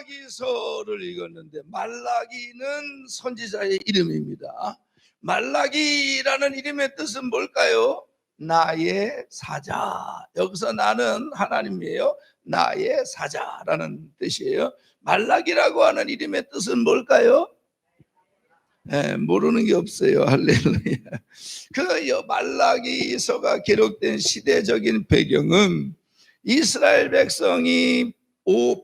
말라기서를 읽었는데, 말라기는 선지자의 이름입니다. 말라기라는 이름의 뜻은 뭘까요? 나의 사자. 여기서 나는 하나님이에요. 나의 사자라는 뜻이에요. 말라기라고 하는 이름의 뜻은 뭘까요? 모르는 게 없어요. 할렐루야. 그 말라기서가 기록된 시대적인 배경은 이스라엘 백성이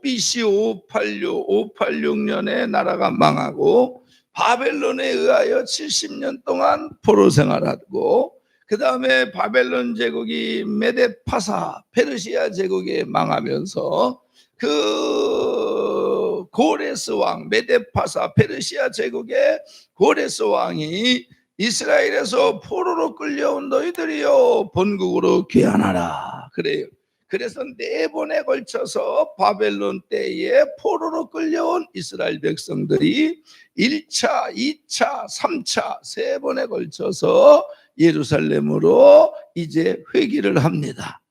BC 586년에 나라가 망하고 바벨론에 의하여 70년 동안 포로 생활하고, 그 다음에 바벨론 제국이 메데파사 페르시아 제국에 망하면서 그 고레스 왕, 메데파사 페르시아 제국의 고레스 왕이 이스라엘에서 포로로 끌려온 너희들이요 본국으로 귀환하라 그래요. 그래서 4번에 걸쳐서 바벨론 때에 포로로 끌려온 이스라엘 백성들이 1차, 2차, 3차 3번에 걸쳐서 예루살렘으로 이제 회귀를 합니다.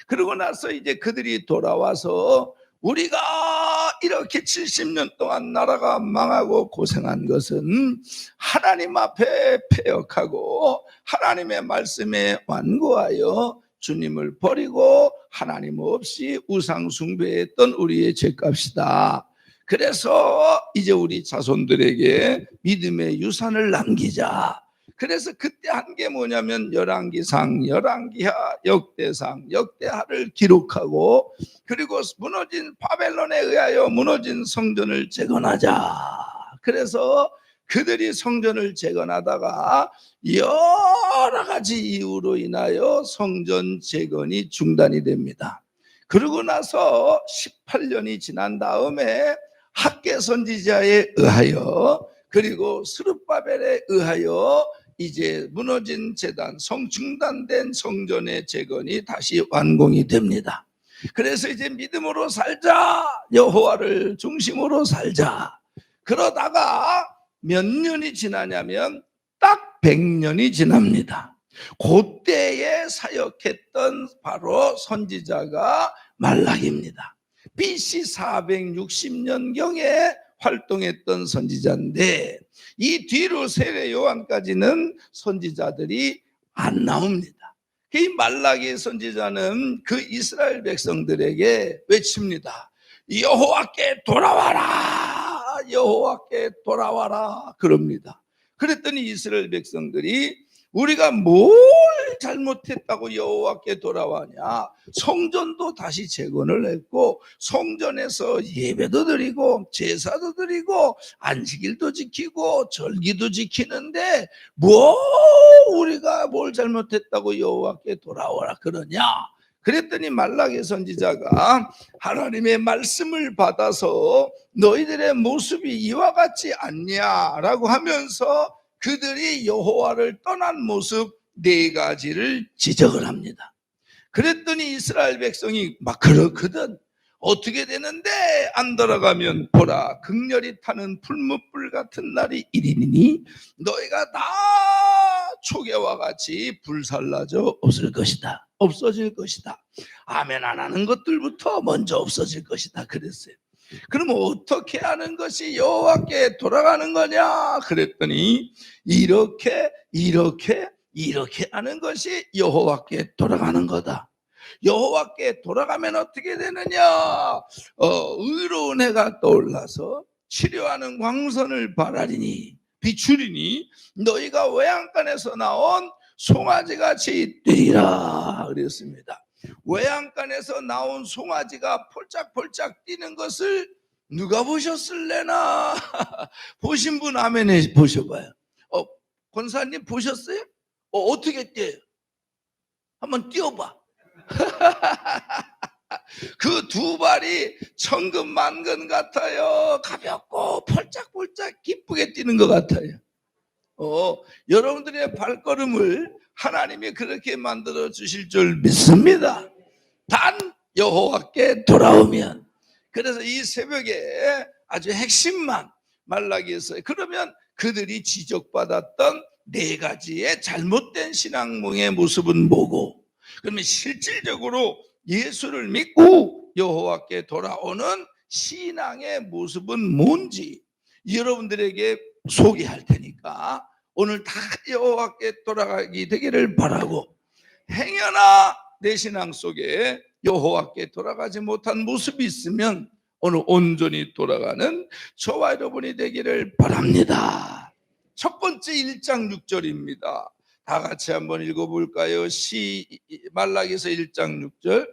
그러고 나서 이제 그들이 돌아와서 우리가 이렇게 70년 동안 나라가 망하고 고생한 것은 하나님 앞에 패역하고 하나님의 말씀에 완고하여 주님을 버리고 하나님 없이 우상 숭배했던 우리의 죄값이다. 그래서 이제 우리 자손들에게 믿음의 유산을 남기자. 그래서 그때 한 게 뭐냐면 열왕기상, 열왕기하, 역대상, 역대하를 기록하고, 그리고 무너진 바벨론에 의하여 무너진 성전을 재건하자. 그래서 그들이 성전을 재건하다가 여러 가지 이유로 인하여 성전 재건이 중단이 됩니다. 그러고 나서 18년이 지난 다음에 학개 선지자에 의하여, 그리고 스룹바벨에 의하여 이제 무너진 제단, 중단된 성전의 재건이 다시 완공이 됩니다. 그래서 이제 믿음으로 살자, 여호와를 중심으로 살자. 그러다가 몇 년이 지나냐면 딱 100년이 지납니다. 그때에 사역했던 바로 선지자가 말라기입니다. BC 460년경에 활동했던 선지자인데, 이 뒤로 세례 요한까지는 선지자들이 안 나옵니다. 이 말라기 선지자는 그 이스라엘 백성들에게 외칩니다. 여호와께 돌아와라, 여호와께 돌아와라 그럽니다. 그랬더니 이스라엘 백성들이 우리가 뭘 잘못했다고 여호와께 돌아와냐? 성전도 다시 재건을 했고, 성전에서 예배도 드리고 제사도 드리고 안식일도 지키고 절기도 지키는데 뭐 우리가 뭘 잘못했다고 여호와께 돌아오라 그러냐? 그랬더니 말라기 선지자가 하나님의 말씀을 받아서 너희들의 모습이 이와 같지 않냐라고 하면서 그들이 여호와를 떠난 모습 4가지를 지적을 합니다. 그랬더니 이스라엘 백성이 막 그렇거든. 어떻게 되는데 안 돌아가면 보라, 극렬히 타는 풀무불 같은 날이 이르니 너희가 다 초계와 같이 불살라져 없어질 것이다. 아멘 안 하는 것들부터 먼저 없어질 것이다 그랬어요. 그럼 어떻게 하는 것이 여호와께 돌아가는 거냐? 그랬더니 이렇게 하는 것이 여호와께 돌아가는 거다. 여호와께 돌아가면 어떻게 되느냐? 의로운 해가 떠올라서 치료하는 광선을 비추리니 너희가 외양간에서 나온 송아지같이 뛰리라 그랬습니다. 외양간에서 나온 송아지가 폴짝폴짝 뛰는 것을 누가 보셨을래나? 보신 분 아멘 보셔봐요. 권사님 보셨어요? 어떻게 뛰어요? 한번 뛰어봐. 그 2발이 천근만근 같아요. 가볍고 폴짝폴짝 기쁘게 뛰는 것 같아요. 여러분들의 발걸음을 하나님이 그렇게 만들어 주실 줄 믿습니다. 단 여호와께 돌아오면. 그래서 이 새벽에 아주 핵심만 말라기에서, 그러면 그들이 지적받았던 4가지의 잘못된 신앙의 모습은 뭐고, 그러면 실질적으로 예수를 믿고 여호와께 돌아오는 신앙의 모습은 뭔지 여러분들에게 소개할 테니까 오늘 다 여호와께 돌아가게 되기를 바라고, 행여나 내 신앙 속에 여호와께 돌아가지 못한 모습이 있으면 오늘 온전히 돌아가는 저와 여러분이 되기를 바랍니다. 첫 번째 1장 6절입니다. 다 같이 한번 읽어볼까요? 말라기서 1장 6절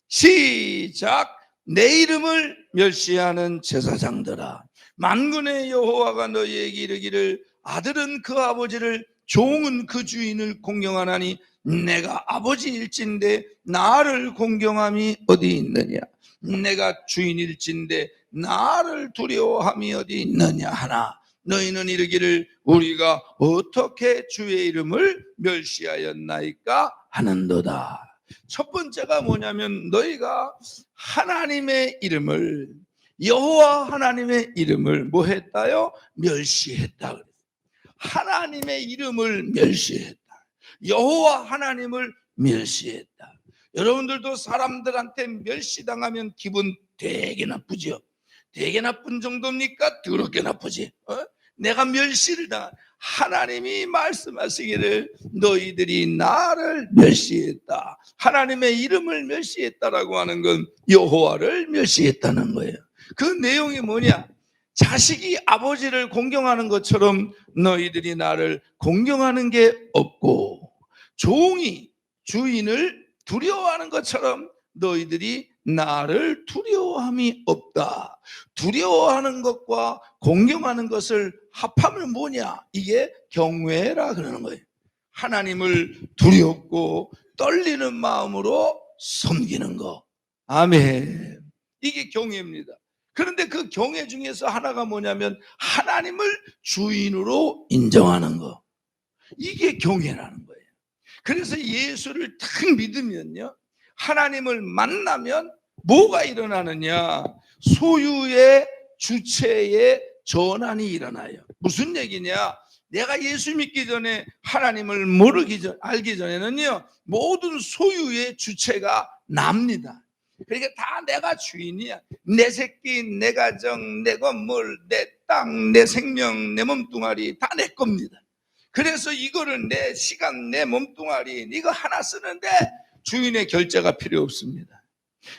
시작. 내 이름을 멸시하는 제사장들아, 만군의 여호와가 너희에게 이르기를 아들은 그 아버지를 종은 그 주인을 공경하나니 내가 아버지일진데 나를 공경함이 어디 있느냐, 내가 주인일진데 나를 두려워함이 어디 있느냐 하나 너희는 이르기를 우리가 어떻게 주의 이름을 멸시하였나이까 하는도다. 첫 번째가 뭐냐면 너희가 하나님의 이름을, 여호와 하나님의 이름을 뭐 했다요? 멸시했다. 하나님의 이름을 멸시했다. 여호와 하나님을 멸시했다. 여러분들도 사람들한테 멸시당하면 기분 되게 나쁘죠? 되게 나쁜 정도입니까? 더럽게 나쁘지? 내가 멸시를 당한, 하나님이 말씀하시기를 너희들이 나를 멸시했다, 하나님의 이름을 멸시했다라고 하는 건 여호와를 멸시했다는 거예요. 그 내용이 뭐냐? 자식이 아버지를 공경하는 것처럼 너희들이 나를 공경하는 게 없고, 종이 주인을 두려워하는 것처럼 너희들이 나를 두려워함이 없다. 두려워하는 것과 공경하는 것을 합하면 뭐냐? 이게 경외라 그러는 거예요. 하나님을 두렵고 떨리는 마음으로 섬기는 거. 아멘. 이게 경외입니다. 그런데 그 경외 중에서 하나가 뭐냐면 하나님을 주인으로 인정하는 거. 이게 경외라는 거예요. 그래서 예수를 딱 믿으면요, 하나님을 만나면 뭐가 일어나느냐? 소유의 주체의 전환이 일어나요. 무슨 얘기냐? 내가 예수 믿기 전에, 하나님을 알기 전에는요, 모든 소유의 주체가 납니다. 그러니까 다 내가 주인이야. 내 새끼, 내 가정, 내 건물, 내 땅, 내 생명, 내 몸뚱아리 다 내 겁니다. 그래서 이거를 내 시간, 내 몸뚱아리 이거 하나 쓰는데 주인의 결제가 필요 없습니다.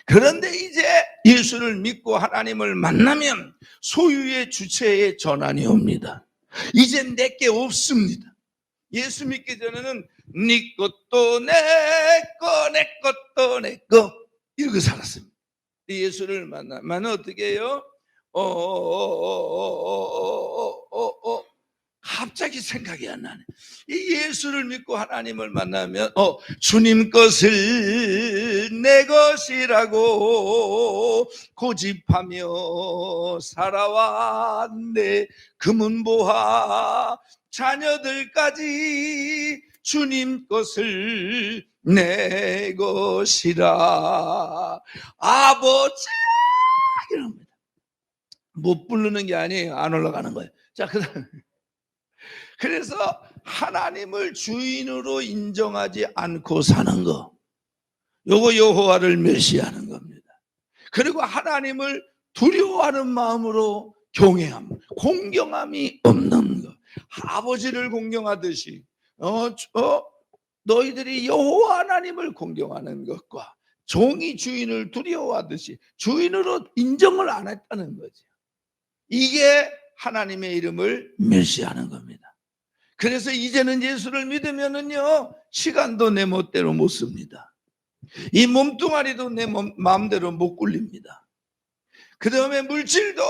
그런데 이제 예수를 믿고 하나님을 만나면 소유의 주체의 전환이 옵니다. 이젠 내게 없습니다. 예수 믿기 전에는 네 것도 내 거, 내 것도 내 거 이렇게 살았습니다. 예수를 만나면 어떻게 해요? 갑자기 생각이 안 나네. 이 예수를 믿고 하나님을 만나면 주님 것을 내 것이라고 고집하며 살아왔네. 금은보화 자녀들까지 주님 것을 내 것이라 아버지 이럽니다. 못 부르는 게 아니에요. 안 올라가는 거예요. 자, 그래서 하나님을 주인으로 인정하지 않고 사는 거, 요거 여호와를 멸시하는 겁니다. 그리고 하나님을 두려워하는 마음으로 경외함, 공경함이 없는 거. 아버지를 공경하듯이 너희들이 여호와 하나님을 공경하는 것과 종이 주인을 두려워하듯이 주인으로 인정을 안 했다는 거죠. 이게 하나님의 이름을 멸시하는 겁니다. 그래서 이제는 예수를 믿으면은요, 시간도 내 멋대로 못 씁니다. 이 몸뚱아리도 내 마음대로 못 굴립니다. 그 다음에 물질도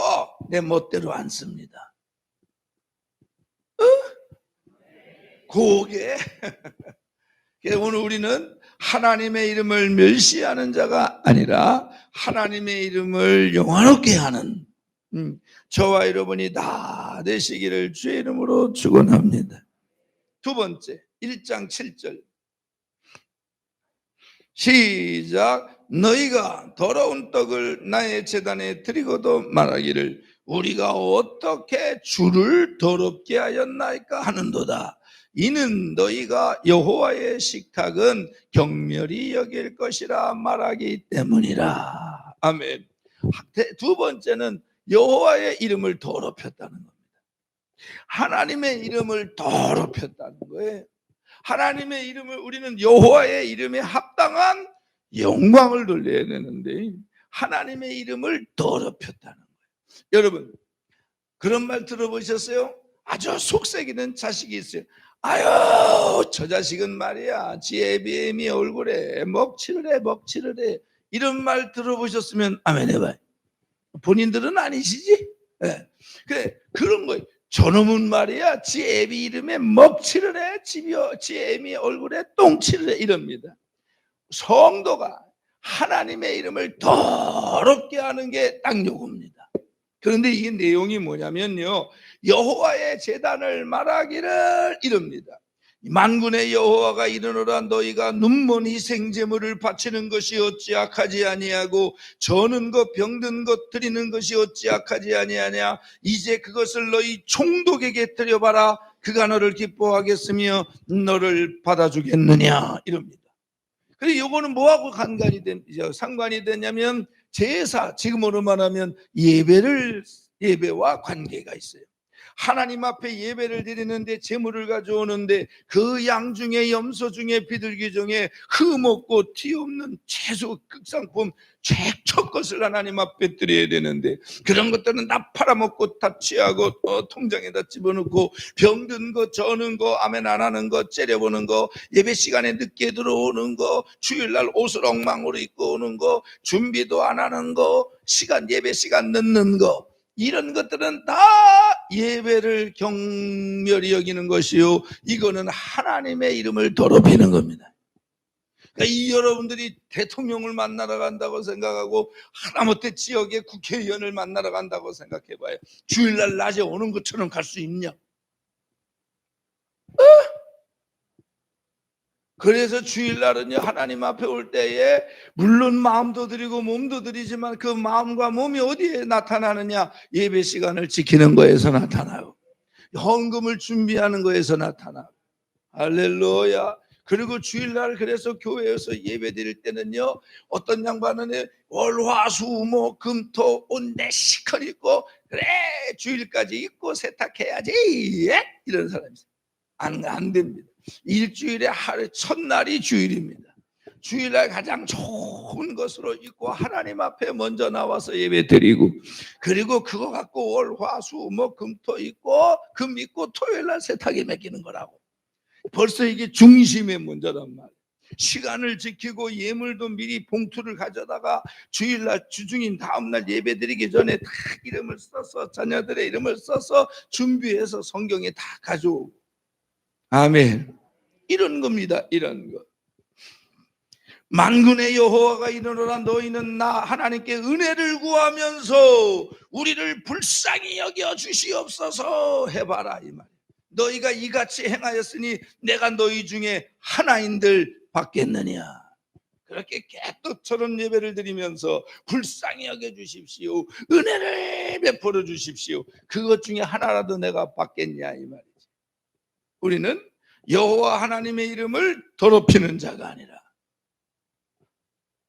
내 멋대로 안 씁니다. 그게 오늘 우리는 하나님의 이름을 멸시하는 자가 아니라 하나님의 이름을 영화롭게 하는 저와 여러분이 다 되시기를 주의 이름으로 축원합니다. 두 번째 1장 7절 시작. 너희가 더러운 떡을 나의 제단에 드리고도 말하기를 우리가 어떻게 주를 더럽게 하였나이까 하는도다. 이는 너희가 여호와의 식탁은 경멸히 여길 것이라 말하기 때문이라. 아멘. 두 번째는 여호와의 이름을 더럽혔다는 겁니다. 하나님의 이름을 더럽혔다는 거예요. 하나님의 이름을, 우리는 여호와의 이름에 합당한 영광을 돌려야 되는데 하나님의 이름을 더럽혔다는 거예요. 여러분, 그런 말 들어보셨어요? 아주 속삭이는 자식이 있어요. 아유, 저 자식은 말이야, 지 애비애미 얼굴에 먹칠을 해. 이런 말 들어보셨으면 아멘 해봐요. 본인들은 아니시지? 네. 그래, 그런 거예요. 저놈은 말이야, 지 애비 이름에 먹칠을 해, 지 애미 얼굴에 똥칠을 해, 이럽니다. 성도가 하나님의 이름을 더럽게 하는 게 딱 요겁니다. 그런데 이 내용이 뭐냐면요, 여호와의 제단을 말하기를 이릅니다. 만군의 여호와가 이르노라, 너희가 눈먼 희생제물을 바치는 것이 어찌 악하지 아니하고 저는 것 병든 것 드리는 것이 어찌 악하지 아니하냐. 이제 그것을 너희 총독에게 드려봐라. 그가 너를 기뻐하겠으며 너를 받아주겠느냐, 이럽니다. 그래서 요거는 뭐하고 상관이 되냐면 제사, 지금으로 말하면 예배와 관계가 있어요. 하나님 앞에 예배를 드리는데 제물을 가져오는데 그 양 중에 염소 중에 비둘기 중에 흠없고 티 없는 채소 극상품 최초 것을 하나님 앞에 드려야 되는데 그런 것들은 다 팔아먹고 다 취하고 통장에다 집어넣고 병든 거, 저는 거, 아멘 안 하는 거, 째려보는 거, 예배 시간에 늦게 들어오는 거, 주일날 옷을 엉망으로 입고 오는 거, 준비도 안 하는 거, 예배 시간 늦는 거, 이런 것들은 다 예배를 경멸히 여기는 것이요, 이거는 하나님의 이름을 더럽히는 겁니다. 그러니까 이 여러분들이 대통령을 만나러 간다고 생각하고 하다못해 지역의 국회의원을 만나러 간다고 생각해봐요. 주일날 낮에 오는 것처럼 갈 수 있냐? 그래서 주일날은요, 하나님 앞에 올 때에 물론 마음도 드리고 몸도 드리지만 그 마음과 몸이 어디에 나타나느냐? 예배 시간을 지키는 거에서 나타나요. 헌금을 준비하는 거에서 나타나요. 할렐루야. 그리고 주일날 그래서 교회에서 예배 드릴 때는요, 어떤 양반은 월화수목 금토 옷 내시컬 입고 그래 주일까지 입고 세탁해야지 이런 사람이 있어요. 안 됩니다. 일주일에 하루 첫날이 주일입니다. 주일날 가장 좋은 것으로 입고 하나님 앞에 먼저 나와서 예배 드리고, 그리고 그거 갖고 월화수목 금토 입고 금 입고 토요일날 세탁에 맡기는 거라고. 벌써 이게 중심의 문제란 말이에요. 시간을 지키고 예물도 미리 봉투를 가져다가 주일날 주중인 다음날 예배 드리기 전에 다 이름을 써서 자녀들의 이름을 써서 준비해서 성경에 다 가져오고, 아멘. 이런 겁니다. 이런 거. 만군의 여호와가 이르노라, 너희는 나 하나님께 은혜를 구하면서 우리를 불쌍히 여겨 주시옵소서 해봐라, 이 말이에요. 너희가 이같이 행하였으니 내가 너희 중에 하나인들 받겠느냐. 그렇게 깨끗처럼 예배를 드리면서 불쌍히 여겨주십시오, 은혜를 베풀어 주십시오, 그것 중에 하나라도 내가 받겠냐, 이 말이지. 우리는 여호와 하나님의 이름을 더럽히는 자가 아니라.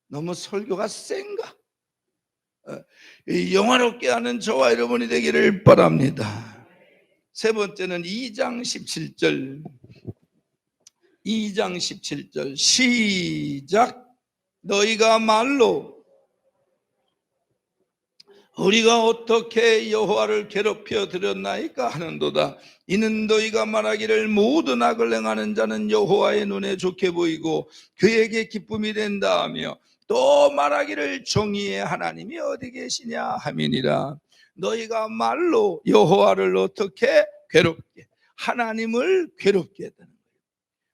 너무 설교가 센가? 영화롭게 하는 저와 여러분이 되기를 바랍니다. 세 번째는 2장 17절. 2장 17절 시작. 너희가 말로 우리가 어떻게 여호와를 괴롭혀 드렸나이까 하는도다. 이는 너희가 말하기를 모든 악을 행하는 자는 여호와의 눈에 좋게 보이고 그에게 기쁨이 된다 하며 또 말하기를 정의의 하나님이 어디 계시냐 함이니라. 너희가 말로 여호와를 어떻게 괴롭게, 하나님을 괴롭게 했다는 거예요.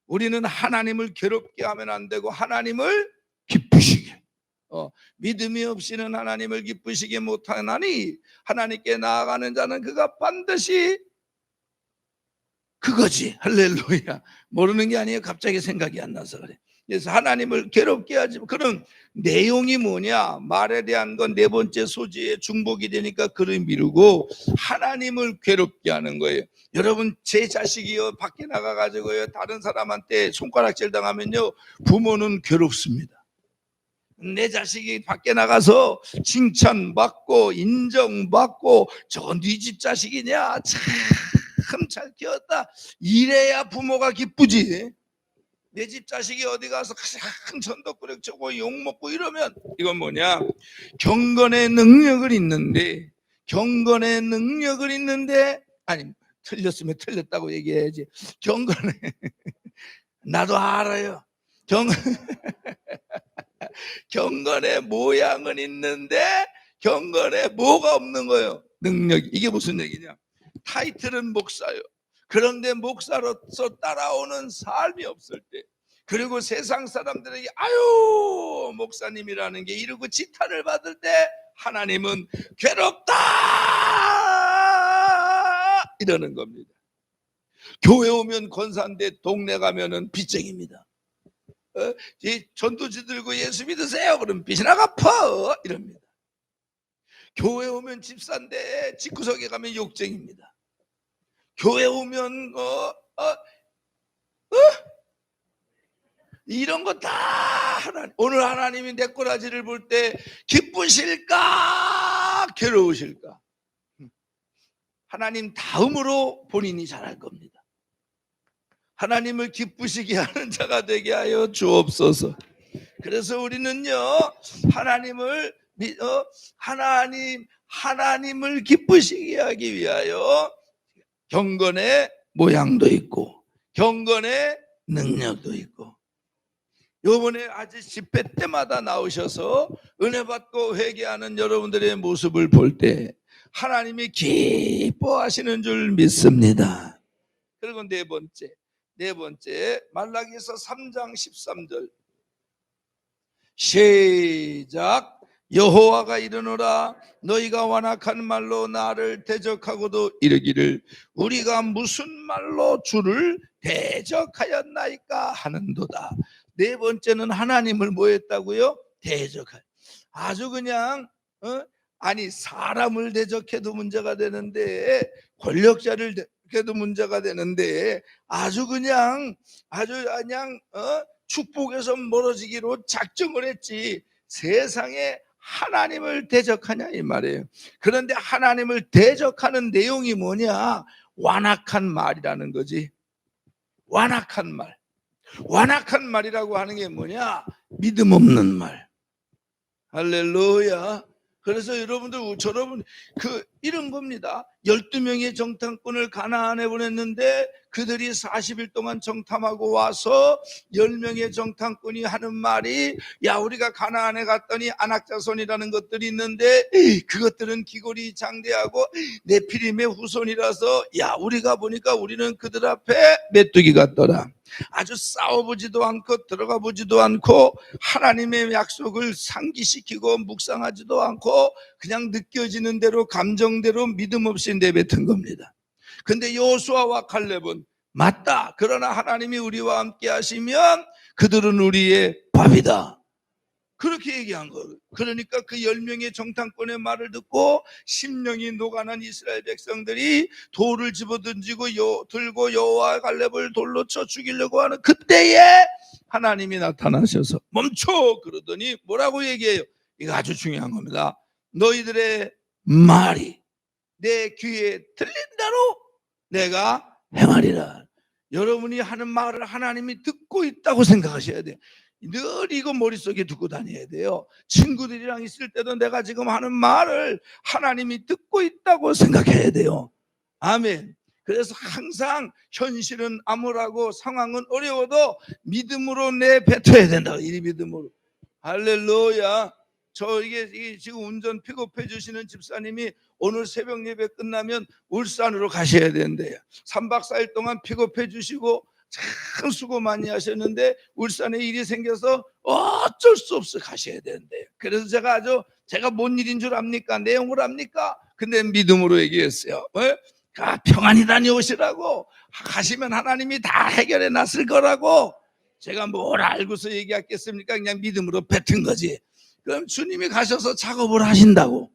우리는 하나님을 괴롭게 하면 안 되고 하나님을 기쁘시게, 믿음이 없이는 하나님을 기쁘시게 못하나니 하나님께 나아가는 자는 그가 반드시 그거지. 할렐루야. 모르는 게 아니에요. 갑자기 생각이 안 나서 그래. 그래서 하나님을 괴롭게 하지. 그런 내용이 뭐냐? 말에 대한 건 네 번째 소지에 중복이 되니까 그를 미루고 하나님을 괴롭게 하는 거예요. 여러분, 제 자식이요 밖에 나가가지고요 다른 사람한테 손가락질 당하면요 부모는 괴롭습니다. 내 자식이 밖에 나가서 칭찬받고 인정받고 저건 네 집 자식이냐, 참 잘 키웠다, 이래야 부모가 기쁘지. 내 집 자식이 어디 가서 가장 전도꾸력 쳐고 욕먹고 이러면 이건 뭐냐, 경건의 능력을 있는데, 경건의 능력을 있는데, 아니 틀렸으면 틀렸다고 얘기해야지. 경건의 나도 알아요. 경건의 모양은 있는데 경건에 뭐가 없는 거예요? 능력이. 이게 무슨 얘기냐, 타이틀은 목사요. 그런데 목사로서 따라오는 삶이 없을 때, 그리고 세상 사람들에게 아유 목사님이라는 게 이러고 지탄을 받을 때 하나님은 괴롭다 이러는 겁니다. 교회 오면 권사인데 동네 가면은 빚쟁입니다. 이 전도지 들고 예수 믿으세요 그럼 빚이 나갚아 이럽니다. 교회 오면 집사인데 집구석에 가면 욕쟁입니다. 교회 오면 이런 거 다 하나님. 오늘 하나님이 내 꼬라지를 볼 때 기쁘실까 괴로우실까? 하나님 다음으로 본인이 잘할 겁니다. 하나님을 기쁘시게 하는 자가 되게 하여 주옵소서. 그래서 우리는요, 하나님을 기쁘시게 하기 위하여 경건의 모양도 있고 경건의 능력도 있고, 요번에 아직 집회 때마다 나오셔서 은혜 받고 회개하는 여러분들의 모습을 볼 때 하나님이 기뻐하시는 줄 믿습니다. 그리고 네 번째 말라기서 3장 13절 시작. 여호와가 이르노라 너희가 완악한 말로 나를 대적하고도 이르기를 우리가 무슨 말로 주를 대적하였나이까 하는도다. 네 번째는 하나님을 뭐 했다고요? 대적할. 아주 그냥 아니 사람을 대적해도 문제가 되는데, 권력자를 대적해도 문제가 되는데, 아주 그냥 축복에서 멀어지기로 작정을 했지 세상에 하나님을 대적하냐 이 말이에요. 그런데 하나님을 대적하는 내용이 뭐냐? 완악한 말이라는 거지. 완악한 말. 완악한 말이라고 하는 게 뭐냐? 믿음 없는 말. 할렐루야. 그래서 여러분들 이런 겁니다. 12명의 정탐꾼을 가나안에 보냈는데 그들이 40일 동안 정탐하고 와서 10명의 정탐꾼이 하는 말이, 야 우리가 가나안에 갔더니 안악자손이라는 것들이 있는데 그것들은 기골이 장대하고 네피림의 후손이라서 야 우리가 보니까 우리는 그들 앞에 메뚜기 같더라. 아주 싸워보지도 않고 들어가 보지도 않고 하나님의 약속을 상기시키고 묵상하지도 않고 그냥 느껴지는 대로 감정대로 믿음 없이 내뱉은 겁니다. 근데 여호수아와 칼렙은 맞다, 그러나 하나님이 우리와 함께 하시면 그들은 우리의 밥이다, 그렇게 얘기한 거예요. 그러니까 그 10명의 정탐꾼의 말을 듣고 심령이 녹아난 이스라엘 백성들이 돌을 집어던지고 들고 여호와 갈렙을 돌로 쳐 죽이려고 하는 그때에 하나님이 나타나셔서 멈춰 그러더니 뭐라고 얘기해요? 이거 아주 중요한 겁니다. 너희들의 말이 내 귀에 들린 대로 내가 행하리라. 여러분이 하는 말을 하나님이 듣고 있다고 생각하셔야 돼요. 늘 이거 머릿속에 두고 다녀야 돼요. 친구들이랑 있을 때도 내가 지금 하는 말을 하나님이 듣고 있다고 생각해야 돼요. 아멘. 그래서 항상 현실은 암울하고 상황은 어려워도 믿음으로 내뱉어야 된다. 이 믿음으로. 할렐루야. 이게 지금 운전 픽업해 주시는 집사님이 오늘 새벽 예배 끝나면 울산으로 가셔야 된대요. 3박 4일 동안 픽업해 주시고 참 수고 많이 하셨는데 울산에 일이 생겨서 어쩔 수 없어 가셔야 되는데요. 그래서 제가 뭔 일인 줄 압니까? 내용을 압니까? 근데 믿음으로 얘기했어요. 평안히 다녀오시라고. 가시면 하나님이 다 해결해 놨을 거라고. 제가 뭘 알고서 얘기했겠습니까? 그냥 믿음으로 뱉은 거지. 그럼 주님이 가셔서 작업을 하신다고.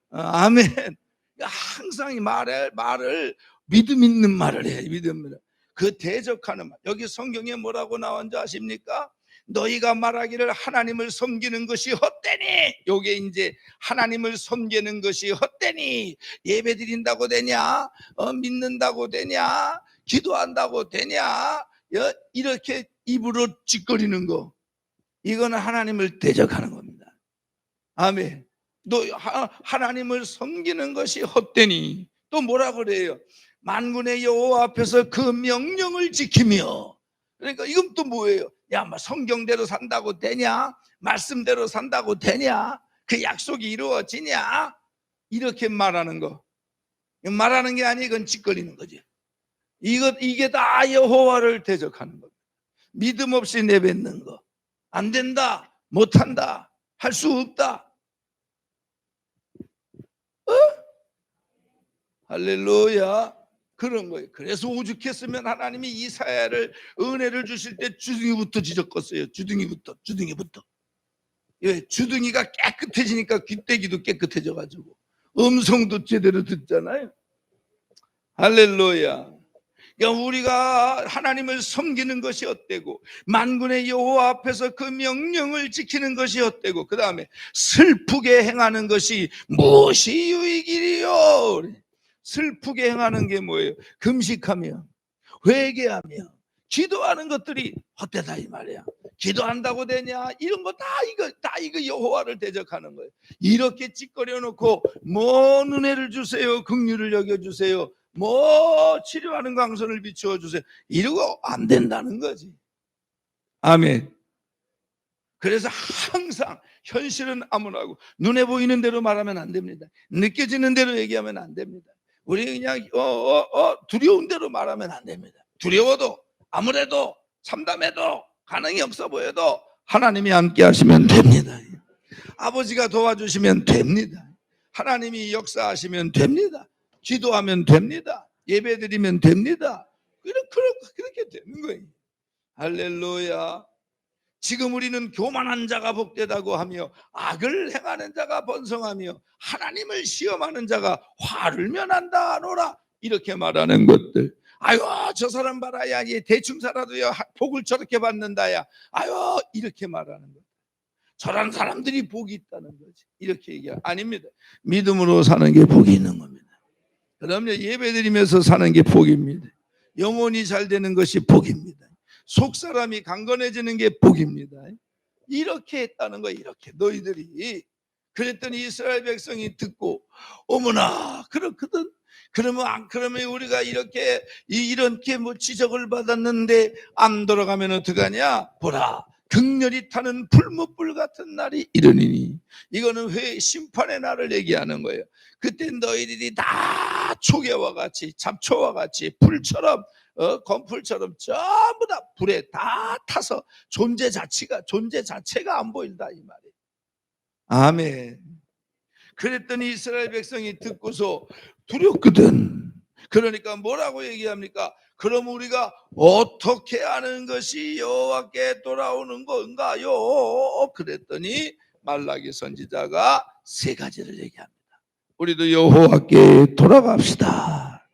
아멘. 항상 이 말을 믿음 있는 말을 해요. 믿음으로. 그 대적하는 말. 여기 성경에 뭐라고 나온지 아십니까? 너희가 말하기를 하나님을 섬기는 것이 헛되니, 요게 이제 하나님을 섬기는 것이 헛되니, 예배 드린다고 되냐, 믿는다고 되냐, 기도한다고 되냐, 이렇게 입으로 찌꺼리는 거, 이거는 하나님을 대적하는 겁니다. 아멘. 너 하나님을 섬기는 것이 헛되니, 또 뭐라 그래요? 만군의 여호와 앞에서 그 명령을 지키며. 그러니까 이건 또 뭐예요? 야, 뭐 성경대로 산다고 되냐? 말씀대로 산다고 되냐? 그 약속이 이루어지냐? 이렇게 말하는 거. 말하는 게 아니, 이건 짓거리는 거지. 이게 다 여호와를 대적하는 겁니다. 믿음 없이 내뱉는 거. 안 된다, 못한다, 할 수 없다. 할렐루야. 그런 거예요. 그래서 오죽했으면 하나님이 이사야를 은혜를 주실 때 주둥이부터 지적었어요. 주둥이부터. 예, 주둥이가 깨끗해지니까 귀때기도 깨끗해져가지고 음성도 제대로 듣잖아요. 할렐루야. 그러니까 우리가 하나님을 섬기는 것이 헛되고, 만군의 여호와 앞에서 그 명령을 지키는 것이 헛되고, 그 다음에 슬프게 행하는 것이 무엇이 유익이리요? 슬프게 행하는 게 뭐예요? 금식하며 회개하며 기도하는 것들이 헛되다 이 말이야. 기도한다고 되냐? 이런 거 다 이거 여호와를 대적하는 거예요. 이렇게 찌꺼려 놓고 뭐 은혜를 주세요, 긍휼을 여겨 주세요, 뭐 치료하는 광선을 비추어 주세요, 이러고 안 된다는 거지. 아멘. 그래서 항상 현실은 암울하고 눈에 보이는 대로 말하면 안 됩니다. 느껴지는 대로 얘기하면 안 됩니다. 우리 그냥 두려운 대로 말하면 안 됩니다. 두려워도, 아무래도, 참담해도, 가능이 없어 보여도 하나님이 함께 하시면 됩니다. 아버지가 도와주시면 됩니다. 하나님이 역사하시면 됩니다. 기도하면 됩니다. 예배드리면 됩니다. 그렇게 되는 거예요. 할렐루야. 지금 우리는 교만한 자가 복되다고 하며 악을 행하는 자가 번성하며 하나님을 시험하는 자가 화를 면한다 하노라, 이렇게 말하는 것들. 아유, 저 사람 봐라, 야, 얘 대충 살아도요 복을 저렇게 받는다, 야, 아유, 이렇게 말하는 것. 저런 사람들이 복이 있다는 거지. 이렇게 얘기하 아닙니다. 믿음으로 사는 게 복이 있는 겁니다. 그럼요, 예배드리면서 사는 게 복입니다. 영혼이 잘 되는 것이 복입니다. 속사람이 강건해지는 게 복입니다. 이렇게 했다는 거야. 이렇게 너희들이. 그랬더니 이스라엘 백성이 듣고, 어머나 그렇거든. 그러면 우리가 이렇게 뭐 지적을 받았는데 안 돌아가면 어떡하냐? 보라, 극렬히 타는 불못불 같은 날이 이르니니. 이거는 심판의 날을 얘기하는 거예요. 그때 너희들이 다 초계와 같이, 잡초와 같이 불처럼, 검풀처럼 전부 다 불에 다 타서 존재 자체가 안 보인다 이 말이에요. 아멘. 그랬더니 이스라엘 백성이 듣고서 두렵거든. 그러니까 뭐라고 얘기합니까? 그럼 우리가 어떻게 하는 것이 여호와께 돌아오는 건가요? 그랬더니 말라기 선지자가 세 가지를 얘기합니다. 우리도 여호와께 돌아갑시다.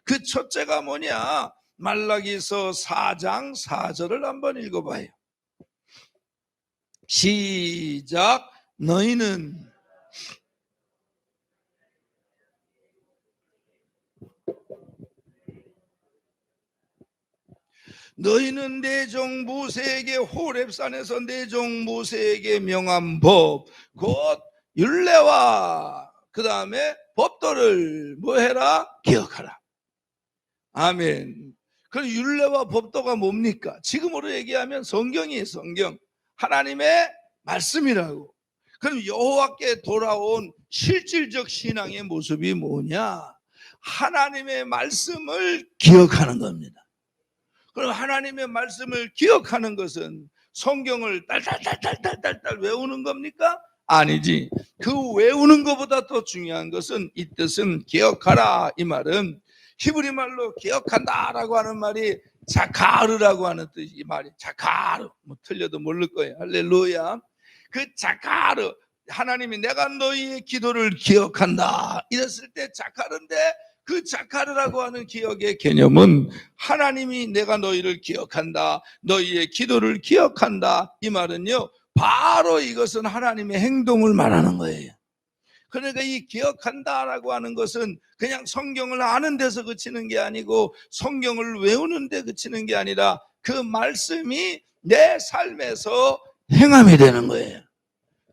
그 첫째가 뭐냐? 말라기서 4장 4절을 한번 읽어봐요. 시작. 너희는 내 종 모세에게 호렙산에서 내 종 모세에게 명한 법, 곧 율례와 그 다음에 법도를 뭐 해라? 기억하라. 아멘. 그 율례와 법도가 뭡니까? 지금으로 얘기하면 성경이에요. 성경. 하나님의 말씀이라고. 그럼 여호와께 돌아온 실질적 신앙의 모습이 뭐냐? 하나님의 말씀을 기억하는 겁니다. 그럼 하나님의 말씀을 기억하는 것은 성경을 딸딸딸딸딸딸 외우는 겁니까? 아니지. 그 외우는 것보다 더 중요한 것은, 이 뜻은 기억하라, 이 말은 히브리 말로 기억한다라고 하는 말이 자카르라고 하는 뜻이, 이 말이 자카르. 뭐 틀려도 모를 거예요. 할렐루야. 그 자카르, 하나님이 내가 너희의 기도를 기억한다 이랬을 때 자카르인데, 그 자카르라고 하는 기억의 개념은 하나님이 내가 너희를 기억한다, 너희의 기도를 기억한다, 이 말은요 바로 이것은 하나님의 행동을 말하는 거예요. 그러니까 이 기억한다라고 하는 것은 그냥 성경을 아는 데서 그치는 게 아니고 성경을 외우는 데 그치는 게 아니라 그 말씀이 내 삶에서 행함이 되는 거예요.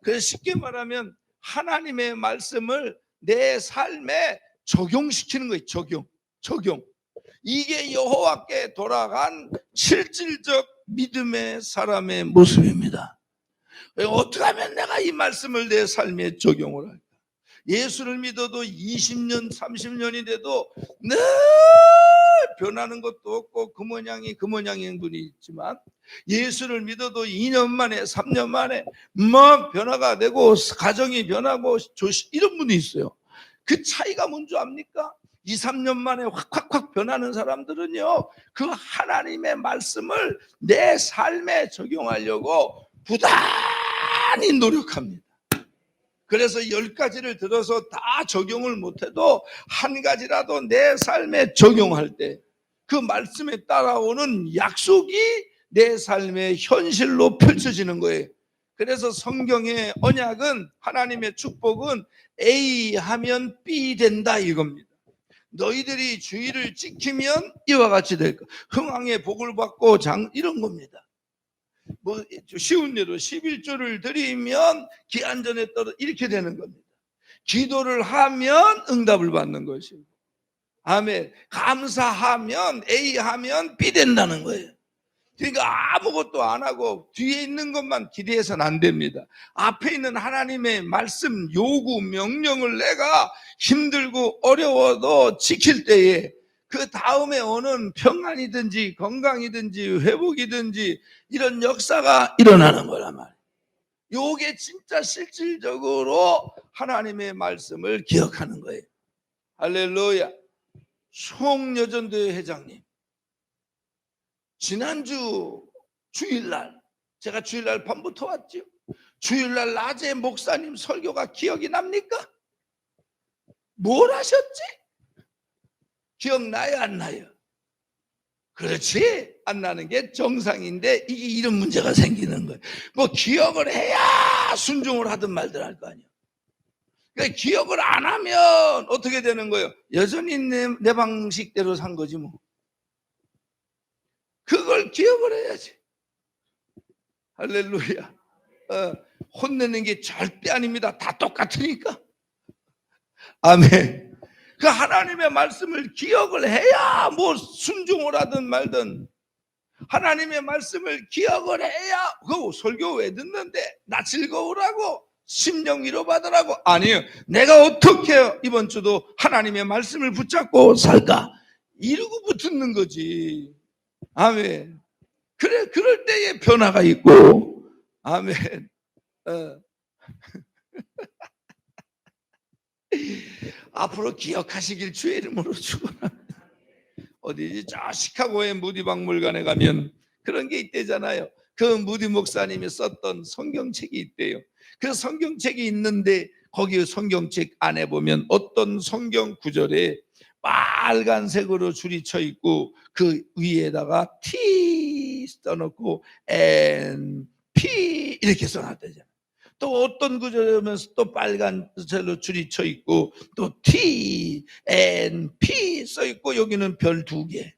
그래서 쉽게 말하면 하나님의 말씀을 내 삶에 적용시키는 거예요. 적용. 이게 여호와께 돌아간 실질적 믿음의 사람의 모습입니다. 어떻게 하면 내가 이 말씀을 내 삶에 적용을 할까? 예수를 믿어도 20년, 30년이 돼도 늘 변하는 것도 없고 그 모양인 분이 있지만 예수를 믿어도 2년 만에 3년 만에 막 변화가 되고 가정이 변하고 이런 분이 있어요. 그 차이가 뭔지 압니까? 2, 3년 만에 확 변하는 사람들은요 그 하나님의 말씀을 내 삶에 적용하려고 부단히 노력합니다. 그래서 10가지를 들어서 다 적용을 못해도 한 가지라도 내 삶에 적용할 때 그 말씀에 따라오는 약속이 내 삶의 현실로 펼쳐지는 거예요. 그래서 성경의 언약은, 하나님의 축복은 A 하면 B 된다 이겁니다. 너희들이 주의를 지키면 이와 같이 될 것, 흥왕의 복을 받고 이런 겁니다. 뭐 쉬운 예로 11조를 드리면 기한전에 떨어 이렇게 되는 겁니다. 기도를 하면 응답을 받는 것이고, 아멘. 감사하면 A 하면 B 된다는 거예요. 그러니까 아무것도 안 하고 뒤에 있는 것만 기대해서는 안 됩니다. 앞에 있는 하나님의 말씀, 요구, 명령을 내가 힘들고 어려워도 지킬 때에 그 다음에 오는 평안이든지 건강이든지 회복이든지 이런 역사가 일어나는 거란 말이에요. 요게 진짜 실질적으로 하나님의 말씀을 기억하는 거예요. 할렐루야. 송여전도회 회장님, 지난주 주일날, 제가 주일날 밤부터 왔죠. 주일날 낮에 목사님 설교가 기억이 납니까? 뭘 하셨지? 기억나요, 안 나요? 그렇지, 안 나는 게 정상인데 이게 이런 문제가 생기는 거예요. 뭐 기억을 해야 순종을 하든 말든 할 거 아니에요. 그러니까 기억을 안 하면 어떻게 되는 거예요? 여전히 내 방식대로 산 거지 뭐. 그걸 기억을 해야지. 할렐루야. 혼내는 게 절대 아닙니다. 다 똑같으니까. 아멘. 그 하나님의 말씀을 기억을 해야 뭐 순종을 하든 말든, 하나님의 말씀을 기억을 해야 그 설교 왜 듣는데 나 즐거우라고 심령 위로받으라고, 아니에요. 내가 어떻게 이번 주도 하나님의 말씀을 붙잡고 살까 이러고 붙는 거지. 아멘. 그래, 그럴 때에 변화가 있고. 아멘. 앞으로 기억하시길 주의 이름으로 축원합니다. 어디지? 저 시카고의 무디 박물관에 가면 그런 게 있대잖아요. 그 무디 목사님이 썼던 성경책이 있대요. 그 성경책이 있는데 거기 성경책 안에 보면 어떤 성경 구절에 빨간색으로 줄이 쳐 있고 그 위에다가 T 써놓고 N, P 이렇게 써놨대잖아요. 또 어떤 구절이면 또 빨간 셀로 줄이 쳐 있고 또 T, N, P 써 있고 여기는 별 2개.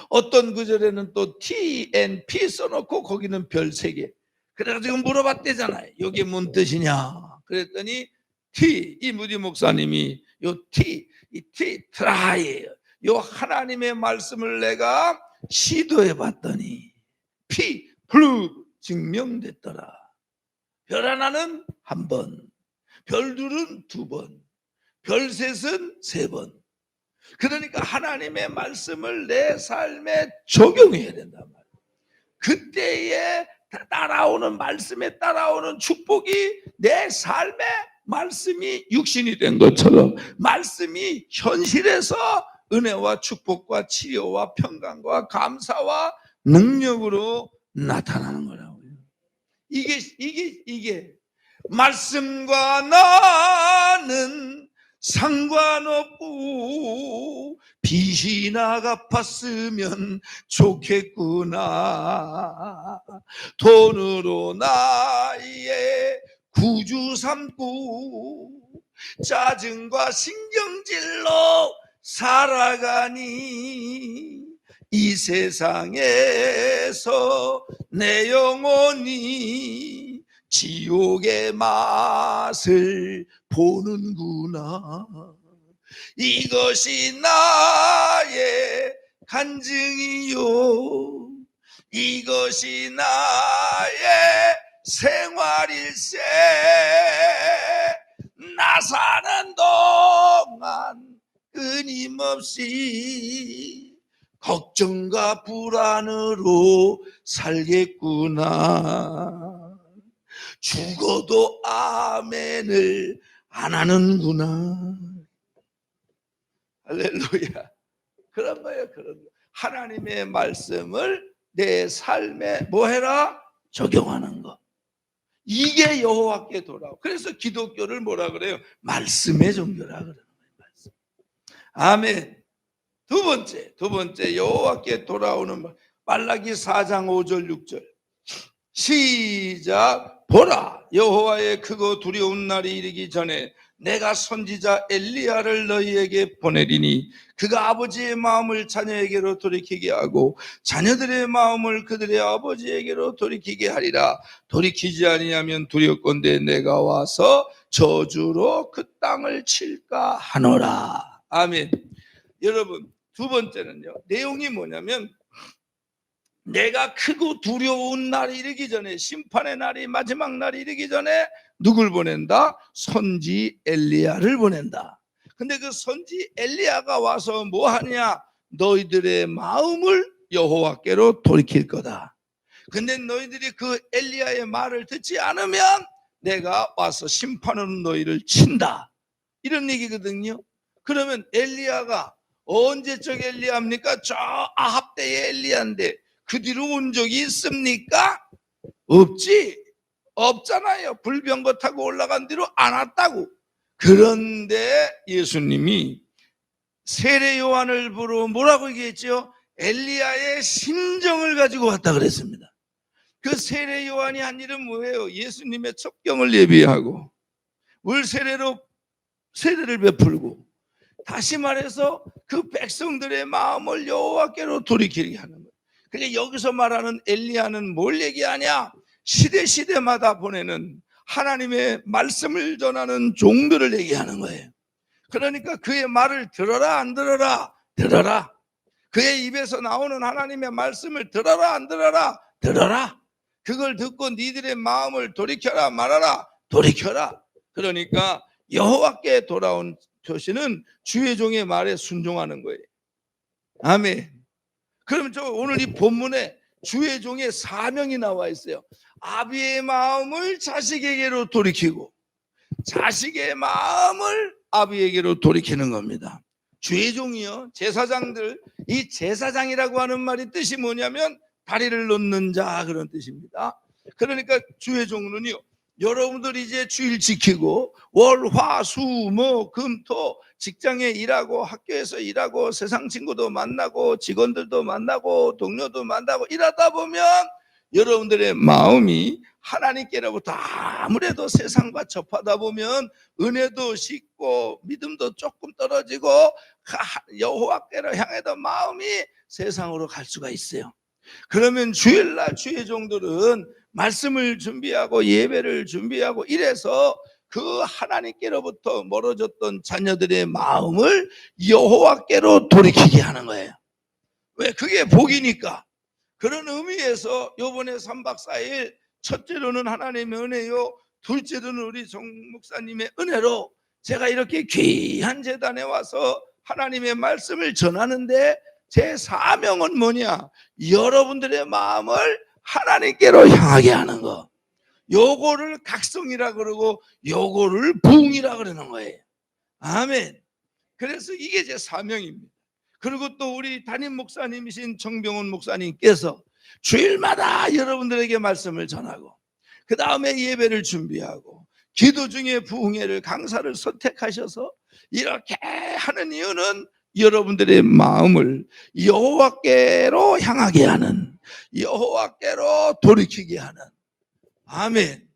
어떤 구절에는 또 T, N, P 써놓고 거기는 별 3개. 그래가지고 물어봤대잖아요. 이게 뭔 뜻이냐? 그랬더니 T, 이 무디 목사님이 요 T, 이 T 트라이예요. 요 하나님의 말씀을 내가 시도해 봤더니 P, 플루 증명됐더라. 별 하나는 1번, 별 2은 2번, 별 3은 3번. 그러니까 하나님의 말씀을 내 삶에 적용해야 된단 말이에요. 그때에 따라오는 말씀에 따라오는 축복이 내 삶에 말씀이 육신이 된 것처럼 말씀이 현실에서 은혜와 축복과 치료와 평강과 감사와 능력으로 나타나는 거라고요. 이게 말씀과 나는 상관없고 빚이나 갚았으면 좋겠구나. 돈으로 나의 구주 삼고 짜증과 신경질로 살아가니 이 세상에서 내 영혼이 지옥의 맛을 보는구나. 이것이 나의 간증이요, 이것이 나의 생활일세. 나 사는 동안 끊임없이 걱정과 불안으로 살겠구나. 죽어도 아멘을 안 하는구나. 할렐루야. 그런 거예요, 그런 거. 하나님의 말씀을 내 삶에 뭐 해라? 적용하는 거. 이게 여호와께 돌아오. 그래서 기독교를 뭐라 그래요? 말씀의 종교라 그러는 거예요. 말씀. 아멘. 두 번째 여호와께 돌아오는 말. 말라기 4장 5절 6절 시작. 보라, 여호와의 크고 두려운 날이 이르기 전에 내가 선지자 엘리야를 너희에게 보내리니 그가 아버지의 마음을 자녀에게로 돌이키게 하고 자녀들의 마음을 그들의 아버지에게로 돌이키게 하리라. 돌이키지 아니하면 두렵건대 내가 와서 저주로 그 땅을 칠까 하노라. 아멘. 여러분, 두 번째는요, 내용이 뭐냐면 내가 크고 두려운 날이 이르기 전에, 심판의 날이, 마지막 날이 이르기 전에 누굴 보낸다? 선지 엘리야를 보낸다. 근데 그 선지 엘리야가 와서 뭐 하냐? 너희들의 마음을 여호와께로 돌이킬 거다. 근데 너희들이 그 엘리야의 말을 듣지 않으면 내가 와서 심판으로 너희를 친다. 이런 얘기거든요. 그러면 엘리야가 언제적 엘리야입니까? 저 아합 때의 엘리야인데 그 뒤로 온 적이 있습니까? 없지. 없잖아요. 불병거 타고 올라간 뒤로 안 왔다고. 그런데 예수님이 세례 요한을 보러 뭐라고 얘기했죠? 엘리야의 심정을 가지고 왔다 그랬습니다. 그 세례 요한이 한 일은 뭐예요? 예수님의 첩경을 예비하고 물 세례로 세례를 베풀고, 다시 말해서 그 백성들의 마음을 여호와께로 돌이키게 하는 거예요. 그러니까 여기서 말하는 엘리야는 뭘 얘기하냐? 시대마다 보내는 하나님의 말씀을 전하는 종들을 얘기하는 거예요. 그러니까 그의 말을 들어라 안 들어라? 들어라. 그의 입에서 나오는 하나님의 말씀을 들어라 안 들어라? 들어라. 그걸 듣고 니들의 마음을 돌이켜라 말아라? 돌이켜라. 그러니까 여호와께 돌아온 표시는 주의 종의 말에 순종하는 거예요. 아멘. 그럼 저 오늘 이 본문에 주의 종의 사명이 나와 있어요. 아비의 마음을 자식에게로 돌이키고 자식의 마음을 아비에게로 돌이키는 겁니다. 주의 종이요, 제사장들, 이 제사장이라고 하는 말이 뜻이 뭐냐면 다리를 놓는 자, 그런 뜻입니다. 그러니까 주의 종은요, 여러분들이 이제 주일 지키고 월, 화, 수, 목, 금, 토 직장에 일하고 학교에서 일하고 세상 친구도 만나고 직원들도 만나고 동료도 만나고 이러다 보면 여러분들의 마음이 하나님께로부터 아무래도 세상과 접하다 보면 은혜도 식고 믿음도 조금 떨어지고 여호와께로 향하던 마음이 세상으로 갈 수가 있어요. 그러면 주일날 주의 종들은 말씀을 준비하고 예배를 준비하고 이래서 그 하나님께로부터 멀어졌던 자녀들의 마음을 여호와께로 돌이키게 하는 거예요. 왜? 그게 복이니까. 그런 의미에서 요번에 3박 4일 첫째로는 하나님의 은혜요, 둘째로는 우리 정 목사님의 은혜로 제가 이렇게 귀한 제단에 와서 하나님의 말씀을 전하는데 제 사명은 뭐냐? 여러분들의 마음을 하나님께로 향하게 하는 거. 요거를 각성이라 그러고 요거를 부흥이라 그러는 거예요. 아멘. 그래서 이게 제 사명입니다. 그리고 또 우리 담임 목사님이신 정병훈 목사님께서 주일마다 여러분들에게 말씀을 전하고 그 다음에 예배를 준비하고 기도 중에 부흥회를 강사를 선택하셔서 이렇게 하는 이유는 여러분들의 마음을 여호와께로 향하게 하는, 여호와께로 돌이키게 하는. 아멘.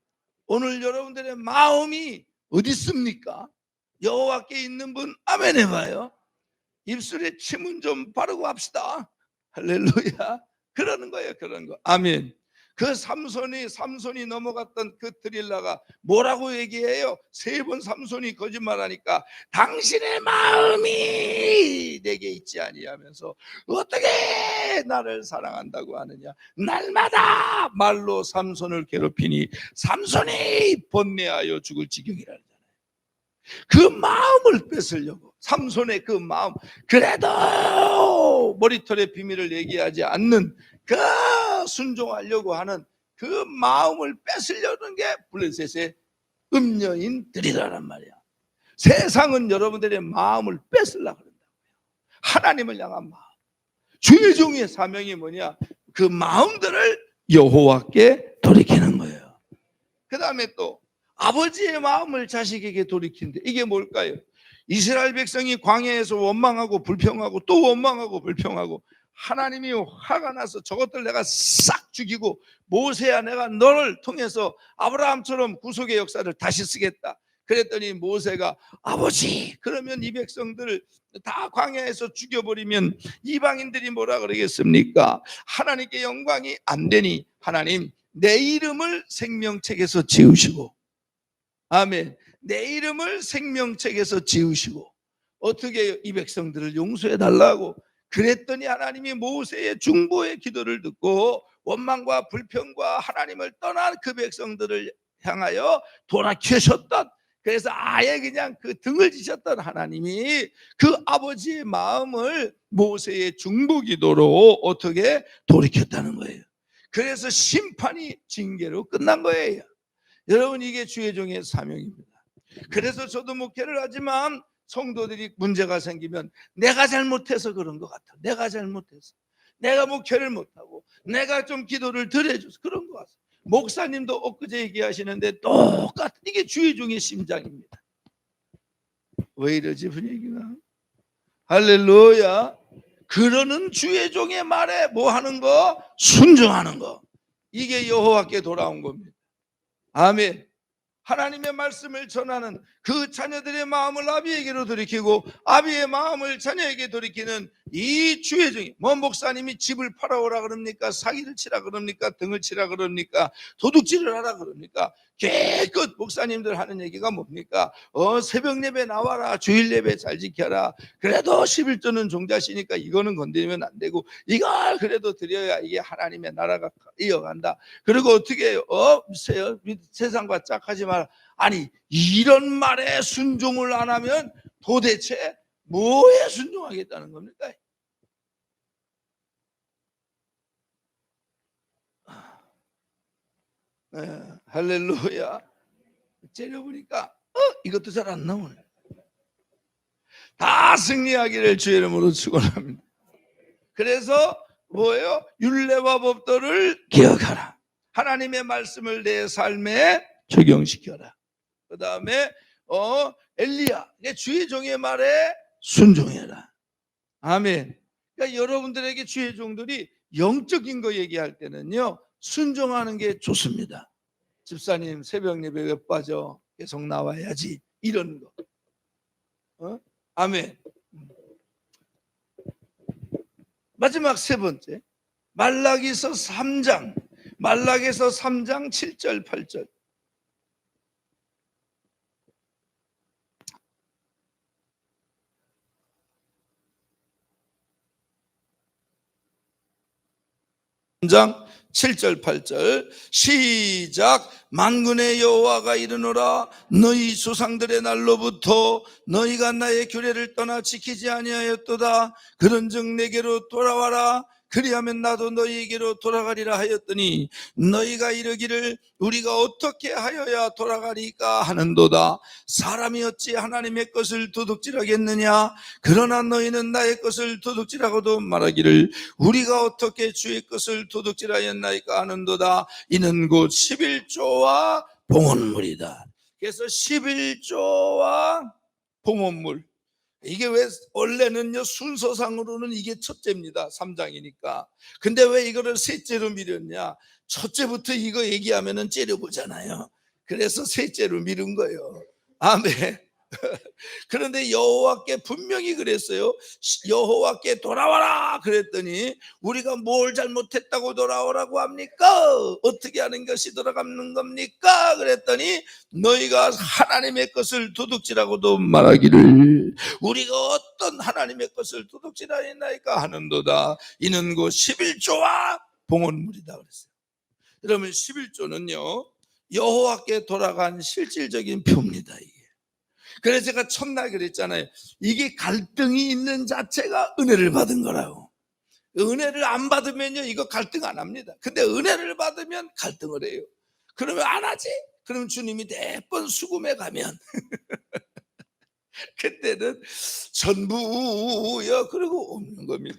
오늘 여러분들의 마음이 어디 있습니까? 여호와께 있는 분 아멘 해봐요. 입술에 침은 좀 바르고 합시다. 할렐루야. 그러는 거예요. 그런 거. 아멘. 그 삼손이 넘어갔던 그 드릴라가 뭐라고 얘기해요? 3번 삼손이 거짓말하니까 당신의 마음이 내게 있지 아니하면서 어떻게 나를 사랑한다고 하느냐, 날마다 말로 삼손을 괴롭히니 삼손이 번뇌하여 죽을 지경이라. 그 마음을 뺏으려고, 삼손의 그 마음, 그래도 머리털의 비밀을 얘기하지 않는 그 순종하려고 하는 그 마음을 뺏으려는 게 블레셋의 음녀인들이라란 말이야. 세상은 여러분들의 마음을 뺏으려고 그런다고요. 하나님을 향한 마음. 주의 종의 사명이 뭐냐? 그 마음들을 여호와께 돌이키는 거예요. 그 다음에 또 아버지의 마음을 자식에게 돌이키는데 이게 뭘까요? 이스라엘 백성이 광야에서 원망하고 불평하고 또 원망하고 불평하고 하나님이 화가 나서 저것들 내가 싹 죽이고 모세야 내가 너를 통해서 아브라함처럼 구속의 역사를 다시 쓰겠다. 그랬더니 모세가 아버지 그러면 이 백성들을 다 광야에서 죽여버리면 이방인들이 뭐라 그러겠습니까? 하나님께 영광이 안 되니 하나님 내 이름을 생명책에서 지우시고, 아멘, 내 이름을 생명책에서 지우시고 어떻게 이 백성들을 용서해 달라고 그랬더니 하나님이 모세의 중보의 기도를 듣고 원망과 불평과 하나님을 떠난 그 백성들을 향하여 돌아켜셨던, 그래서 아예 그냥 그 등을 지셨던 하나님이 그 아버지의 마음을 모세의 중보 기도로 어떻게 돌이켰다는 거예요. 그래서 심판이 징계로 끝난 거예요. 여러분 이게 주의 종의 사명입니다. 그래서 저도 목회를 하지만 성도들이 문제가 생기면 내가 잘못해서 그런 것 같아. 내가 잘못해서. 내가 목회를 못하고 내가 좀 기도를 덜 해줘서 그런 것 같아요. 목사님도 엊그제 얘기하시는데 똑같은 이게 주의 종의 심장입니다. 왜 이러지 분위기가? 할렐루야. 그러는 주의 종의 말에 뭐 하는 거? 순종하는 거. 이게 여호와께 돌아온 겁니다. 아멘. 하나님의 말씀을 전하는 그 자녀들의 마음을 아비에게로 돌이키고 아비의 마음을 자녀에게 돌이키는 이 주의 종이, 뭐 목사님이 집을 팔아오라 그럽니까? 사기를 치라 그럽니까? 등을 치라 그럽니까? 도둑질을 하라 그럽니까? 개껏 목사님들 하는 얘기가 뭡니까? 새벽 예배 나와라, 주일 예배 잘 지켜라. 그래도 11조는 종자시니까 이거는 건드리면 안 되고 이걸 그래도 드려야 이게 하나님의 나라가 이어간다. 그리고 어떻게 세상과 짝하지 마라. 아니 이런 말에 순종을 안 하면 도대체 뭐에 순종하겠다는 겁니까? 할렐루야. 째려보니까 이것도 잘 안 나오네. 다 승리하기를 주의 이름으로 축원합니다. 그래서 뭐예요? 율례와 법도를 기억하라. 하나님의 말씀을 내 삶에 적용시켜라. 그 다음에 엘리야 주의 종의 말에 순종해라. 아멘. 그러니까 여러분들에게 주의 종들이 영적인 거 얘기할 때는요 순종하는 게 좋습니다. 집사님 새벽 예배 왜 빠져? 계속 나와야지. 이런 거. 아멘. 마지막 세 번째, 말라기서 3장 7절 8절. 장 7절 8절 시작. 만군의 여호와가 이르노라 너희 조상들의 날로부터 너희가 나의 규례를 떠나 지키지 아니하였도다. 그런즉 내게로 돌아와라. 그리하면 나도 너희에게로 돌아가리라 하였더니 너희가 이르기를 우리가 어떻게 하여야 돌아가리까 하는도다. 사람이 어찌 하나님의 것을 도둑질하겠느냐. 그러나 너희는 나의 것을 도둑질하고도 말하기를 우리가 어떻게 주의 것을 도둑질하였나이까 하는도다. 이는 곧 11조와 봉헌물이다. 그래서 11조와 봉헌물. 이게 왜 원래는요 순서상으로는 이게 첫째입니다. 3장이니까. 근데 왜 이거를 셋째로 미뤘냐? 첫째부터 이거 얘기하면은 째려보잖아요. 그래서 셋째로 미룬 거예요. 아멘. 그런데 여호와께 분명히 그랬어요. 여호와께 돌아와라 그랬더니 우리가 뭘 잘못했다고 돌아오라고 합니까? 어떻게 하는 것이 돌아가는 겁니까? 그랬더니 너희가 하나님의 것을 도둑질하고도 말하기를 우리가 어떤 하나님의 것을 도둑질하였나이까 하는도다. 이는 곧 11조와 봉헌물이다 그랬어요. 여러분 11조는요 여호와께 돌아간 실질적인 표입니다. 이게. 그래서 제가 첫날 그랬잖아요. 이게 갈등이 있는 자체가 은혜를 받은 거라고. 은혜를 안 받으면요 이거 갈등 안 합니다. 근데 은혜를 받으면 갈등을 해요. 그러면 안 하지? 그럼 주님이 몇 번 수금해 가면 그때는 전부요 그러고 없는 겁니다.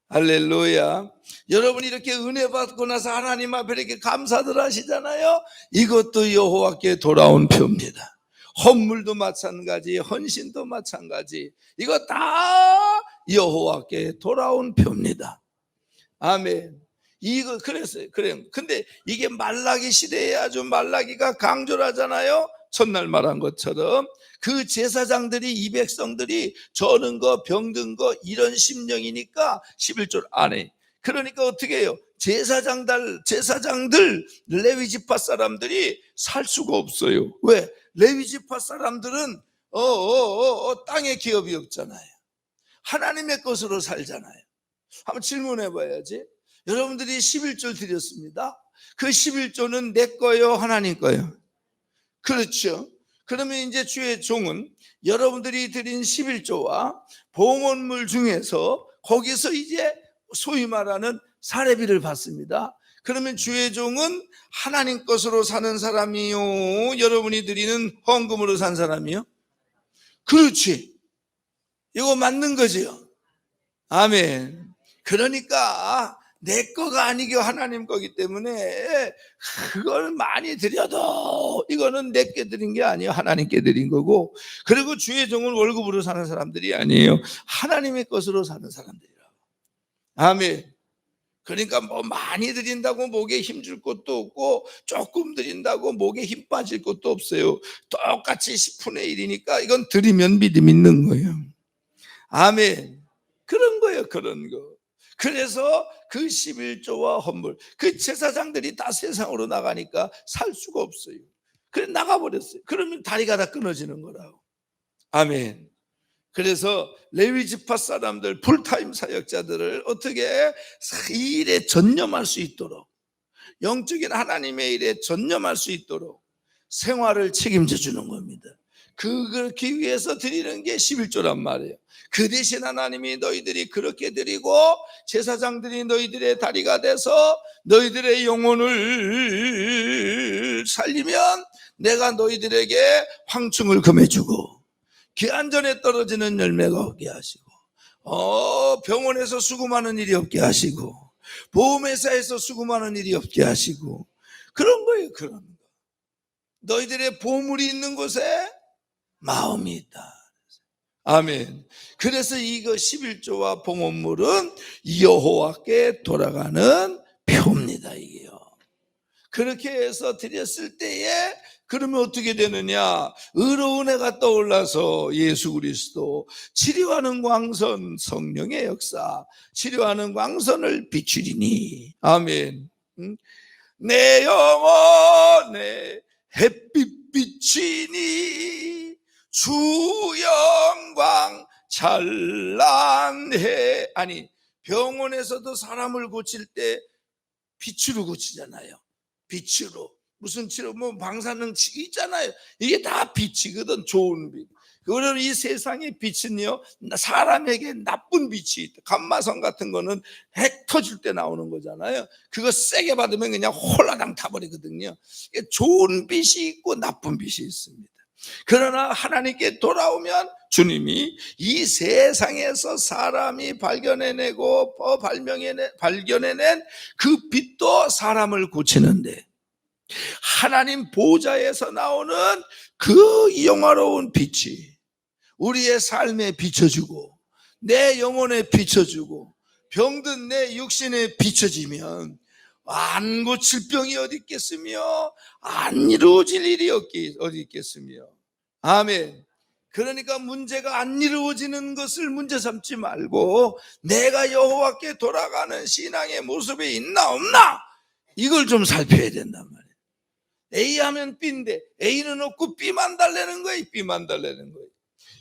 할렐루야. 여러분이 이렇게 은혜 받고 나서 하나님 앞에 이렇게 감사들 하시잖아요. 이것도 여호와께 돌아온 표입니다. 헌물도 마찬가지, 헌신도 마찬가지. 이거 다 여호와께 돌아온 표입니다. 아멘. 이거 그랬어요. 그래요. 근데 이게 말라기 시대에 아주 말라기가 강조를 하잖아요. 첫날 말한 것처럼 그 제사장들이 이 백성들이 저는 거 병든 거 이런 심령이니까 11조 안 해. 그러니까 어떻게 해요? 제사장들 레위지파 사람들이 살 수가 없어요. 왜? 레위지파 사람들은 땅에 기업이 없잖아요. 하나님의 것으로 살잖아요. 한번 질문해 봐야지. 여러분들이 11조 드렸습니다. 그 11조는 내 거요, 하나님 거요? 그렇죠. 그러면 이제 주의 종은 여러분들이 드린 11조와 봉헌물 중에서 거기서 이제 소위 말하는 사례비를 받습니다. 그러면 주의 종은 하나님 것으로 사는 사람이요, 여러분이 드리는 헌금으로 산 사람이요? 그렇지. 이거 맞는 거지요. 아멘. 그러니까 내 거가 아니고 하나님 거기 때문에 그걸 많이 드려도 이거는 내게 드린 게 아니에요. 하나님께 드린 거고, 그리고 주의 종은 월급으로 사는 사람들이 아니에요. 하나님의 것으로 사는 사람들이라고. 아멘. 그러니까 뭐 많이 드린다고 목에 힘 줄 것도 없고 조금 드린다고 목에 힘 빠질 것도 없어요. 똑같이 10분의 1이니까 이건 드리면 믿음 있는 거예요. 아멘. 그런 거예요. 그런 거. 그래서 그 11조와 헌물, 그 제사장들이 다 세상으로 나가니까 살 수가 없어요. 그래 나가버렸어요. 그러면 다리가 다 끊어지는 거라고. 아멘. 그래서 레위지파 사람들, 풀타임 사역자들을 어떻게 이 일에 전념할 수 있도록, 영적인 하나님의 일에 전념할 수 있도록 생활을 책임져 주는 겁니다. 그렇기 위해서 드리는 게 11조란 말이에요. 그 대신 하나님이 너희들이 그렇게 드리고 제사장들이 너희들의 다리가 돼서 너희들의 영혼을 살리면 내가 너희들에게 황충을 금해주고 기한전에 떨어지는 열매가 없게 하시고 병원에서 수금하는 일이 없게 하시고 보험회사에서 수금하는 일이 없게 하시고 그런 거예요. 그런 거. 너희들의 보물이 있는 곳에 마음이 있다. 아멘. 그래서 이거 11조와 봉헌물은 여호와께 돌아가는 표입니다. 이게요. 그렇게 해서 드렸을 때에 그러면 어떻게 되느냐? 의로운 해가 떠올라서 예수 그리스도, 치료하는 광선 성령의 역사, 치료하는 광선을 비추리니. 아멘. 내 영혼에 햇빛 비치니 주 영광 찬란해. 아니, 병원에서도 사람을 고칠 때 빛으로 고치잖아요. 빛으로. 무슨 치료, 뭐 방사능 있잖아요. 이게 다 빛이거든. 좋은 빛. 그러면 이 세상의 빛은요, 사람에게 나쁜 빛이 있다. 감마선 같은 거는 핵 터질 때 나오는 거잖아요. 그거 세게 받으면 그냥 홀라당 타버리거든요. 좋은 빛이 있고 나쁜 빛이 있습니다. 그러나 하나님께 돌아오면 주님이 이 세상에서 사람이 발견해내고 발견해낸 그 빛도 사람을 고치는데, 하나님 보좌에서 나오는 그 영화로운 빛이 우리의 삶에 비춰주고 내 영혼에 비춰주고 병든 내 육신에 비춰지면 안 고칠 병이 어디 있겠으며 안 이루어질 일이 어디 있겠으며. 아멘. 그러니까 문제가 안 이루어지는 것을 문제 삼지 말고 내가 여호와께 돌아가는 신앙의 모습이 있나 없나 이걸 좀 살펴야 된단 말이에요. A 하면 B인데 A는 없고 B만 달래는 거예요. B만 달래는 거예요.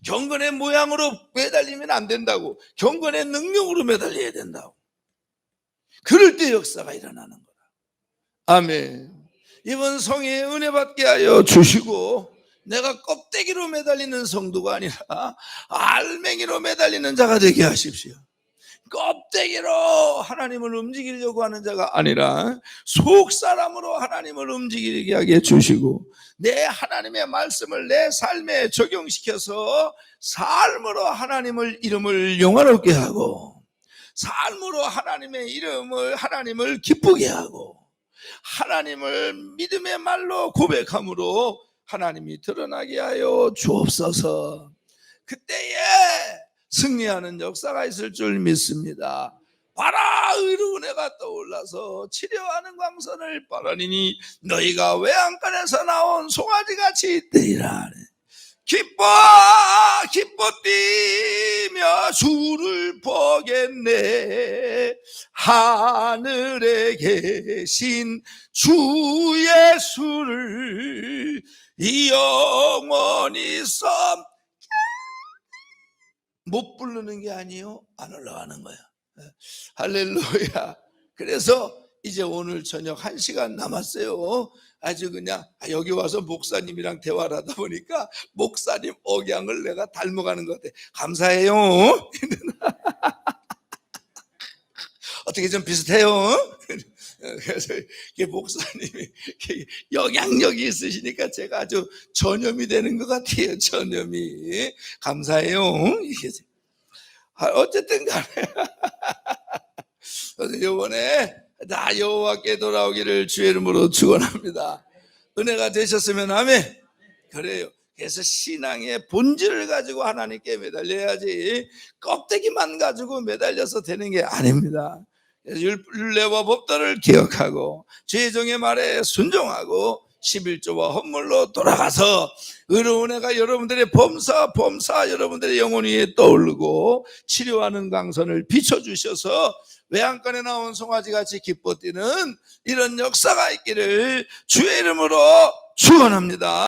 경건의 모양으로 매달리면 안 된다고. 경건의 능력으로 매달려야 된다고. 그럴 때 역사가 일어나는 거다. 아멘. 이번 성회에 은혜 받게 하여 주시고 내가 껍데기로 매달리는 성도가 아니라 알맹이로 매달리는 자가 되게 하십시오. 껍데기로 하나님을 움직이려고 하는 자가 아니라 속사람으로 하나님을 움직이게 하게 해주시고 내 하나님의 말씀을 내 삶에 적용시켜서 삶으로 하나님을 이름을 영화롭게 하고 삶으로 하나님을 기쁘게 하고 하나님을 믿음의 말로 고백함으로 하나님이 드러나게 하여 주옵소서. 그때에 승리하는 역사가 있을 줄 믿습니다. 봐라 의로운 해가 떠올라서 치료하는 광선을 바라리니 너희가 외양간에서 나온 송아지같이 되리라. 기뻐 뛰며 주를 보겠네. 하늘에 계신 주 예수를 영원히 못 부르는 게 아니요 안 올라가는 거야. 할렐루야. 그래서 이제 오늘 저녁 1시간 남았어요. 아주 그냥 여기 와서 목사님이랑 대화를 하다 보니까 목사님 억양을 내가 닮아가는 것 같아. 감사해요. 어떻게 좀 비슷해요. 그래서 목사님이 영향력이 있으시니까 제가 아주 전염이 되는 것 같아요. 전염이. 감사해요. 어쨌든 간에 이번에 다 여호와께 돌아오기를 주의 이름으로 축원합니다. 은혜가 되셨으면 아멘. 그래요. 그래서 신앙의 본질을 가지고 하나님께 매달려야지 껍데기만 가지고 매달려서 되는 게 아닙니다. 율례와 법도를 기억하고 주의 종의 말에 순종하고 11조와 헌물로 돌아가서 의로운 해가 여러분들의 범사 여러분들의 영혼 위에 떠오르고 치료하는 강선을 비춰주셔서 외양간에 나온 송아지같이 기뻐 뛰는 이런 역사가 있기를 주의 이름으로 축원합니다.